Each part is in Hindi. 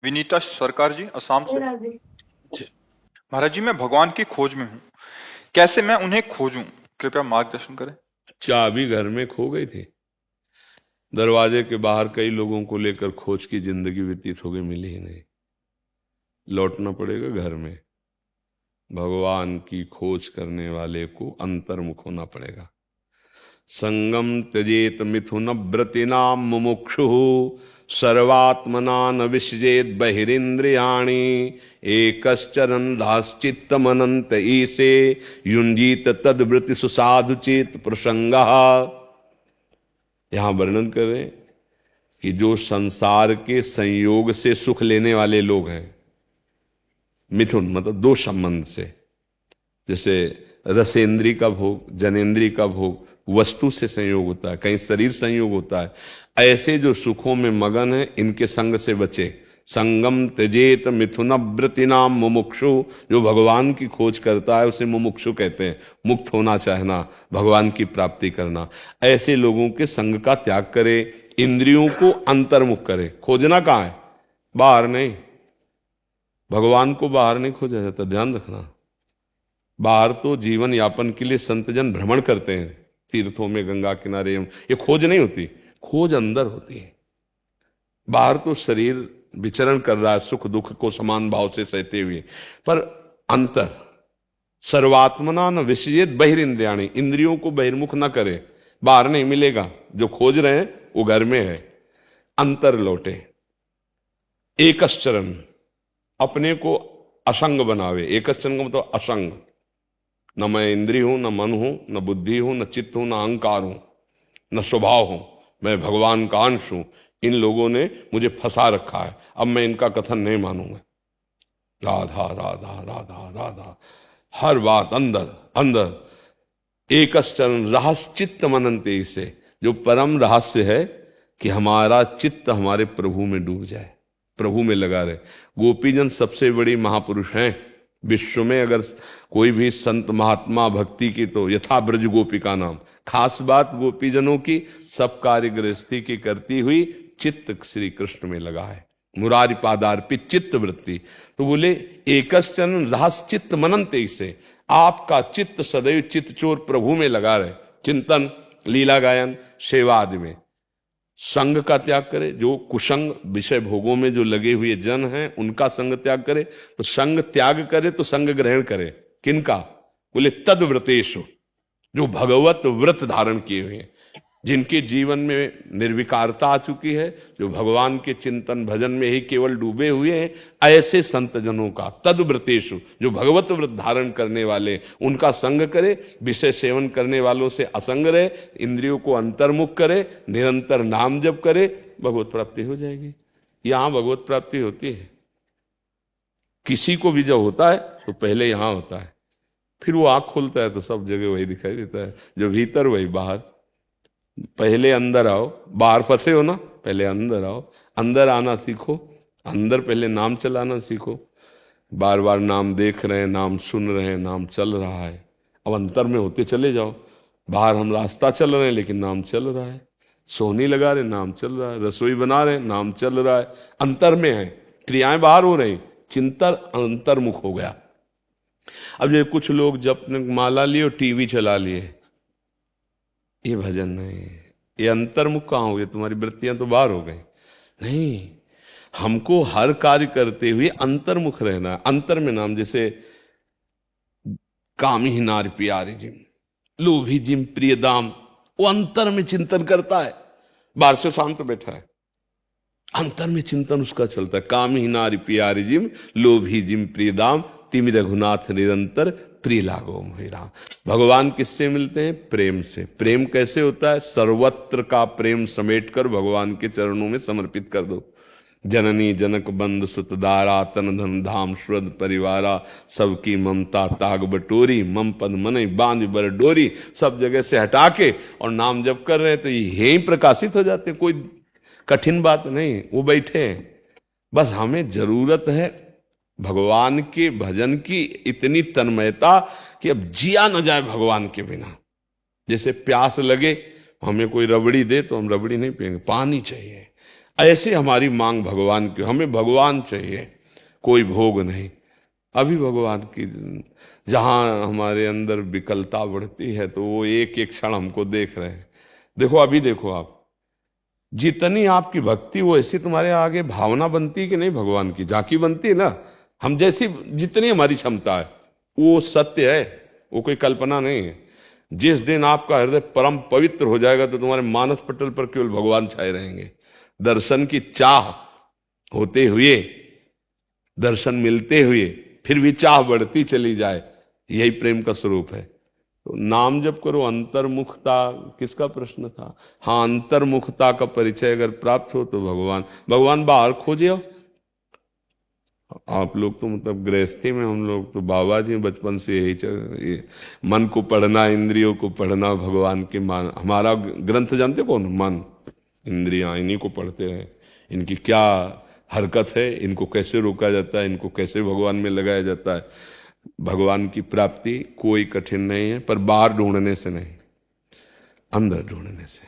विनीता सरकार जी, असम से। महाराज जी, मैं भगवान की खोज में हूँ। कैसे मैं उन्हें खोजूं? कृपया मार्गदर्शन करें। चाबी घर में खो गई थी। दरवाजे के बाहर कई लोगों को लेकर खोज की जिंदगी व्यतीत हो गई, मिली ही नहीं। लौटना पड़ेगा घर में। भगवान की खोज करने वाले को अंतर्मुख होना पड़ेगा। संगम त्यजेत मिथुन व्रतिनाम मुमुक्षु सर्वात्मना न विसृजेत बहिरिंद्रियाणि एकश्चरन् दाश्चित्तमनंत ईसे युंजीत तद्वृत्ति सुसाधु चेत प्रसंगः। यहां वर्णन करें कि जो संसार के संयोग से सुख लेने वाले लोग हैं, मिथुन मतलब दो संबंध से, जैसे रसेंद्री का भोग, जनेन्द्री का भोग, वस्तु से संयोग होता है, कहीं शरीर संयोग होता है, ऐसे जो सुखों में मगन है इनके संग से बचे। संगम त्यजेत मिथुन व्रतिनाम मुमुक्षु, जो भगवान की खोज करता है उसे मुमुक्षु कहते हैं। मुक्त होना चाहना, भगवान की प्राप्ति करना, ऐसे लोगों के संग का त्याग करे, इंद्रियों को अंतर्मुख करे। खोजना कहाँ है? बाहर नहीं। भगवान को बाहर नहीं खोजा जाता, ध्यान रखना। बाहर तो जीवन यापन के लिए संतजन भ्रमण करते हैं, तीर्थों में, गंगा किनारे, ये खोज नहीं होती। खोज अंदर होती है। बाहर तो शरीर विचरण कर रहा है सुख दुख को समान भाव से सहते हुए, पर अंतर सर्वात्मना न विसृजेत बहिरिंद्रियाणि, इंद्रियों को बहिर्मुख न करे। बाहर नहीं मिलेगा, जो खोज रहे हैं वो घर में है। अंतर लौटे। एकश्चरण, अपने को असंग बनावे। एकश्चरण का मतलब असंग। न मैं इंद्रिय हूं, न मन हूं, न बुद्धि हूं, न चित्त हूं, न अहंकार हूं, न स्वभाव हूं, मैं भगवान का अंश हूं। इन लोगों ने मुझे फंसा रखा है, अब मैं इनका कथन नहीं मानूंगा। राधा राधा राधा राधा, हर बात अंदर अंदर। एकश्चरण रहस्य चित्त मनंते, से जो परम रहस्य है कि हमारा चित्त हमारे प्रभु में डूब जाए, प्रभु में लगा रहे। गोपीजन सबसे बड़ी महापुरुष हैं विश्व में। अगर कोई भी संत महात्मा भक्ति की तो यथा ब्रज गोपिका नाम। खास बात गोपीजनों की, सब कार्य गृहस्थी की करती हुई चित्त श्री कृष्ण में लगा है। मुरारी पादार्पित चित्त वृत्ति। तो बोले एकश्चन रहस्य चित्त मनंते, से आपका चित्त सदैव चित्त चोर प्रभु में लगा रहे। चिंतन, लीला गायन, सेवा आदि में। संग का त्याग करे। जो कुसंग विषय भोगों में जो लगे हुए जन हैं उनका संग त्याग करे। तो संग त्याग करे तो संग ग्रहण करे। किनका? बोले तद्व्रतेषु, जो भगवत व्रत धारण किए हुए हैं, जिनके जीवन में निर्विकारता आ चुकी है, जो भगवान के चिंतन भजन में ही केवल डूबे हुए हैं, ऐसे संत जनों का। तद्व्रतेषु, जो भगवत व्रत धारण करने वाले, उनका संग करे। विषय सेवन करने वालों से असंग रहे, इंद्रियों को अंतर्मुख करे, निरंतर नाम जप करे, भगवत प्राप्ति हो जाएगी। यहां भगवत प्राप्ति होती है। किसी को भी जब होता है तो पहले यहां होता है, फिर वो आंख खोलता है तो सब जगह वही दिखाई देता है। जो भीतर वही बाहर। पहले अंदर आओ, बाहर फंसे हो ना, पहले अंदर आओ। अंदर आना सीखो, अंदर पहले नाम चलाना सीखो। बार बार नाम देख रहे हैं, नाम सुन रहे हैं, नाम चल रहा है, अब अंतर में होते चले जाओ। बाहर हम रास्ता चल रहे हैं लेकिन नाम चल रहा है। सोहनी लगा रहे, नाम चल रहा है। रसोई बना रहे, नाम चल रहा है। अंतर में है, क्रियाएं बाहर हो रही, चिंतन अंतर्मुख हो गया। अब जो कुछ लोग जब माला लिए और टीवी चला लिए, ये भजन नहीं, ये अंतर्मुख कहां हो गए? तुम्हारी वृत्तियां तो बाहर हो गई। नहीं, हमको हर कार्य करते हुए अंतर्मुख रहना है। अंतर में नाम, जैसे काम ही नार प्यारे जिम, लोभी जिम प्रिय दाम, वो अंतर में चिंतन करता है। बाहर से शांत बैठा है, अंतर में चिंतन उसका चलता है। काम ही नारी प्यारी जिम, लोभी जिम प्रिय दाम, तिम रघुनाथ निरंतर प्रिय लागो मोहिराम। भगवान किससे मिलते हैं? प्रेम से। प्रेम कैसे होता है? सर्वत्र का प्रेम समेटकर भगवान के चरणों में समर्पित कर दो। जननी जनक बंधु सुत दारा, तन धन धाम श्रद्ध परिवारा, सबकी ममता ताग बटोरी, मम पद मन बांध बर डोरी। सब जगह से हटा के और नाम जप कर रहे हैं तो यही प्रकाशित हो जाते हैं। कोई कठिन बात नहीं, वो बैठे हैं। बस हमें जरूरत है भगवान के भजन की इतनी तन्मयता कि अब जिया न जाए भगवान के बिना। जैसे प्यास लगे, हमें कोई रबड़ी दे तो हम रबड़ी नहीं पिएंगे, पानी चाहिए। ऐसे हमारी मांग भगवान की, हमें भगवान चाहिए, कोई भोग नहीं। अभी भगवान की जहां हमारे अंदर विकलता बढ़ती है तो वो एक एक क्षण हमको देख रहे हैं। देखो अभी देखो आप, जितनी आपकी भक्ति वो ऐसी तुम्हारे आगे भावना बनती है कि नहीं, भगवान की झांकी बनती है ना। हम जैसी जितनी हमारी क्षमता है वो सत्य है, वो कोई कल्पना नहीं है। जिस दिन आपका हृदय परम पवित्र हो जाएगा तो तुम्हारे मानस पटल पर केवल भगवान छाए रहेंगे। दर्शन की चाह होते हुए, दर्शन मिलते हुए फिर भी चाह बढ़ती चली जाए, यही प्रेम का स्वरूप है। तो नाम जप करो। अंतर्मुखता किसका प्रश्न था? हाँ, अंतर्मुखता का परिचय अगर प्राप्त हो तो भगवान बाहर खोजे हो। आप लोग तो मतलब गृहस्थी में, हम लोग तो बाबा जी बचपन से ये मन को पढ़ना, इंद्रियों को पढ़ना, भगवान के मान। हमारा ग्रंथ जानते कौन? मन, इंद्रियां, इन्हीं को पढ़ते रहे। इनकी क्या हरकत है, इनको कैसे रोका जाता है, इनको कैसे भगवान में लगाया जाता है। भगवान की प्राप्ति कोई कठिन नहीं है, पर बाहर ढूंढने से नहीं, अंदर ढूंढने से।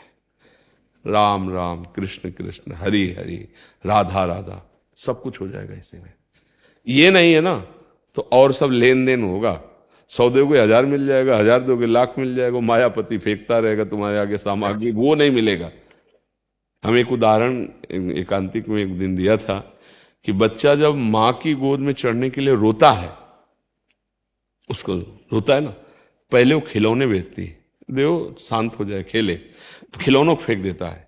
राम राम, कृष्ण कृष्ण, हरि हरि, राधा राधा, सब कुछ हो जाएगा इसी में। ये नहीं है ना तो और सब लेन देन होगा। 100 दोगे 1000 मिल जाएगा, 1000 दोगे लाख मिल जाएगा। मायापति फेंकता रहेगा तुम्हारे आगे सामग्री, वो नहीं मिलेगा। हम एक उदाहरण एकांतिक में एक दिन दिया था कि बच्चा जब मां की गोद में चढ़ने के लिए रोता है, उसको रोता है ना, पहले वो खिलौने बेचती है, देखो शांत हो जाए, खेले, तो खिलौनों को फेंक देता है।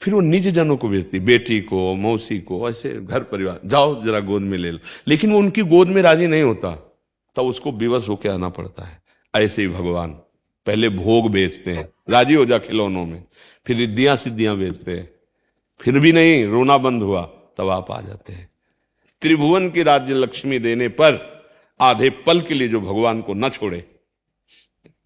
फिर वो निज जनों को बेचती, बेटी को, मौसी को, ऐसे घर परिवार, जाओ जरा गोद में ले लो। लेकिन वो उनकी गोद में राजी नहीं होता, तब उसको विवश होकर आना पड़ता है। ऐसे ही भगवान पहले भोग बेचते हैं, राजी हो जा खिलौनों में, फिर रिद्धियां सिद्धियां बेचते हैं, फिर भी नहीं, रोना बंद हुआ, तब आप आ जाते हैं। त्रिभुवन की राज्य लक्ष्मी देने पर आधे पल के लिए जो भगवान को न छोड़े,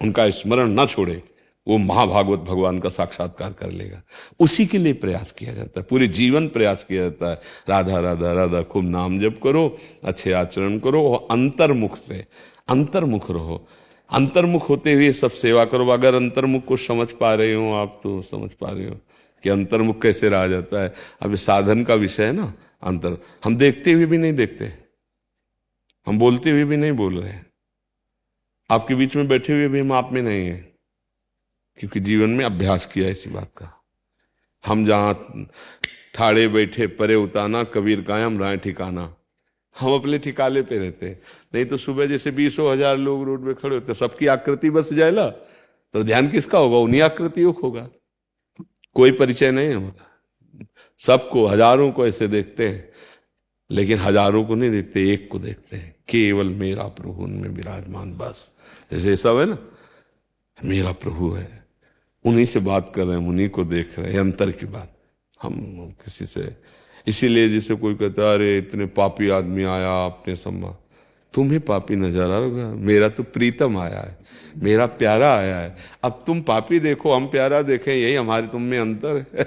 उनका स्मरण न छोड़े, वो महाभागवत भगवान का साक्षात्कार कर लेगा। उसी के लिए प्रयास किया जाता है, पूरे जीवन प्रयास किया जाता है। राधा राधा राधा, खूब नाम जप करो, अच्छे आचरण करो, अंतर्मुख से अंतर्मुख रहो। अंतर्मुख होते हुए सब सेवा करो। अगर अंतर्मुख को समझ पा रहे हो आप, तो समझ पा रहे हो कि अंतर्मुख कैसे रहा जाता है। अब साधन का विषय है ना, अंतर। हम देखते हुए भी नहीं देखते, हम बोलते हुए भी नहीं बोल रहे, आपके बीच में बैठे हुए भी हम आप में नहीं है, क्योंकि जीवन में अभ्यास किया इसी बात का। हम जहां ठाड़े बैठे परे उताना, कबीर कायम राय ठिकाना, हम अपने ठिकाने पे रहते। नहीं तो सुबह जैसे 20,000 लोग रोड पे खड़े होते, सबकी आकृति बस जाए ना, तो ध्यान किसका होगा? उन्हीं आकृतियों को होगा। कोई परिचय नहीं हमारा। सबको, हजारों को ऐसे देखते हैं, लेकिन हजारों को नहीं देखते, एक को देखते हैं, केवल मेरा प्रभु उनमें विराजमान। बस जैसे सब है ना, मेरा प्रभु है, उन्हीं से बात कर रहे हैं, उन्हीं को देख रहे हैं, अंतर की बात। हम किसी से, इसीलिए जैसे कोई कहता है अरे इतने पापी आदमी आया आपने सम्मा, तुम्हें पापी नजर आ रहा, मेरा तो प्रीतम आया है, मेरा प्यारा आया है। अब तुम पापी देखो, हम प्यारा देखें, यही हमारे तुम में अंतर है।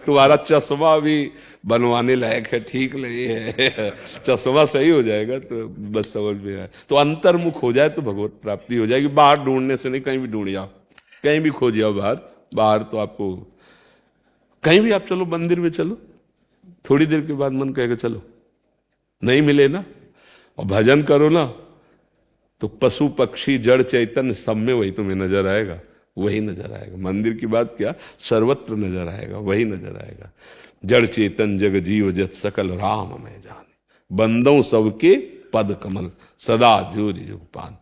तुम्हारा चश्मा भी बनवाने लायक है, ठीक नहीं है। चश्मा सही हो जाएगा तो बस समझ में आए, तो अंतर्मुख हो जाए तो भगवत प्राप्ति हो जाएगी। बाहर ढूंढने से नहीं, कहीं भी ढूंढ जाओ, कहीं भी खोज जाओ बाहर तो आपको, कहीं भी आप चलो, मंदिर में चलो, थोड़ी देर के बाद मन कहेगा चलो, नहीं मिले ना, और भजन करो ना, तो पशु पक्षी जड़ चैतन्य सब में वही तुम्हें नजर आएगा, वही नजर आएगा। मंदिर की बात क्या, सर्वत्र नजर आएगा, वही नजर आएगा। जड़ चेतन जग जीव जत सकल राम मैं जाने, बंदों सबके पद कमल सदा जोर युग पान।